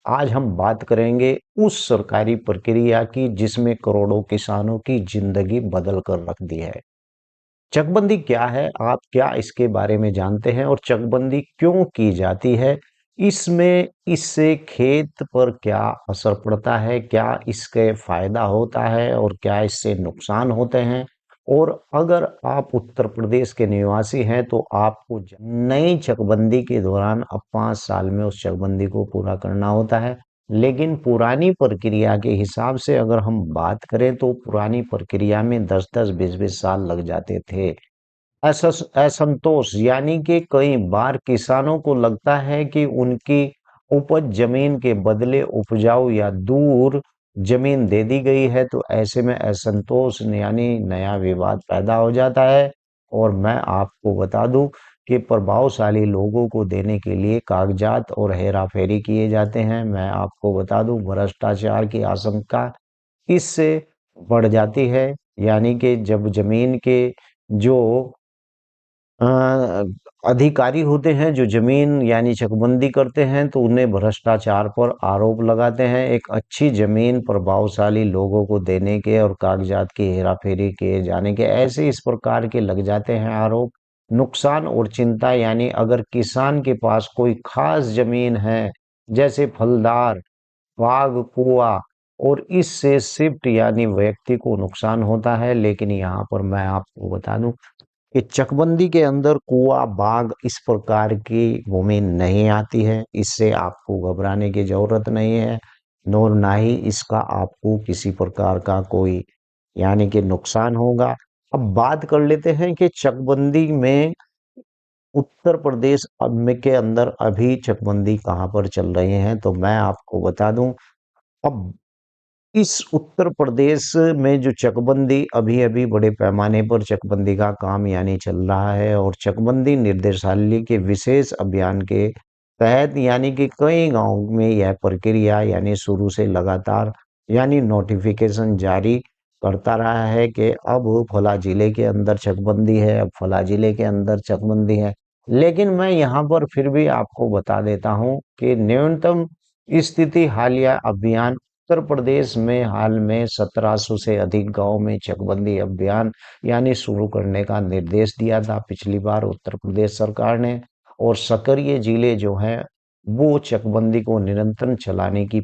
आज हम बात करेंगे उस सरकारी प्रक्रिया की जिसमें करोड़ों किसानों की जिंदगी बदल कर रख दी है। चकबंदी क्या है? आप क्या इसके बारे में जानते हैं और चकबंदी क्यों की जाती है? इसमें इससे खेत पर क्या असर पड़ता है? क्या इसके फायदा होता है और क्या इससे नुकसान होते हैं? और अगर आप उत्तर प्रदेश के निवासी हैं तो आपको नई चकबंदी के दौरान अब 5 साल में उस चकबंदी को पूरा करना होता है। लेकिन पुरानी प्रक्रिया के हिसाब से अगर हम बात करें तो पुरानी प्रक्रिया में 10-10, 20-20 साल लग जाते थे। असंतोष यानी कि कई बार किसानों को लगता है कि उनकी उपज जमीन के बदले उपजाऊ या दूर जमीन दे दी गई है, तो ऐसे में असंतोष यानी नया विवाद पैदा हो जाता है। और मैं आपको बता दूं कि प्रभावशाली लोगों को देने के लिए कागजात और हेराफेरी किए जाते हैं। मैं आपको बता दूं भ्रष्टाचार की आशंका इससे बढ़ जाती है। यानी कि जब जमीन के जो अ, अधिकारी होते हैं जो जमीन यानी चकबंदी करते हैं तो उन्हें भ्रष्टाचार पर आरोप लगाते हैं। एक अच्छी जमीन प्रभावशाली लोगों को देने के और कागजात की हेराफेरी किए जाने के ऐसे इस प्रकार के लग जाते हैं आरोप। नुकसान और चिंता यानी अगर किसान के पास कोई खास जमीन है जैसे फलदार बाग कुआ और इससे शिफ्ट यानी व्यक्ति को नुकसान होता है। लेकिन यहाँ पर मैं आपको बता दूं कि चकबंदी के अंदर कुआ बाग इस प्रकार की भूमि नहीं आती है। इससे आपको घबराने की जरूरत नहीं है। और ना ही इसका आपको किसी प्रकार का कोई यानी कि नुकसान होगा। अब बात कर लेते हैं कि चकबंदी में उत्तर प्रदेश अब में के अंदर अभी चकबंदी कहाँ पर चल रहे हैं, तो मैं आपको बता दूं। अब इस उत्तर प्रदेश में जो चकबंदी अभी-अभी बड़े पैमाने पर चकबंदी का काम यानी चल रहा है और चकबंदी निर्देशालय के विशेष अभियान के तहत यानी कि कई गाँव में यह प्रक्रिया यानी शुरू से लगातार यानी नोटिफिकेशन जारी करता रहा है कि अब फला जिले के अंदर चकबंदी है, अब फला जिले के अंदर चकबंदी है। लेकिन मैं यहाँ पर फिर भी आपको बता देता हूँ कि न्यूनतम स्थिति हालिया अभियान उत्तर प्रदेश में हाल में 1700 से अधिक गांव में चकबंदी अभियान यानी शुरू करने का निर्देश दिया था पिछली बार उत्तर प्रदेश सरकार ने। और सक्रिय जिले जो हैं वो चकबंदी को निरंतर चलाने की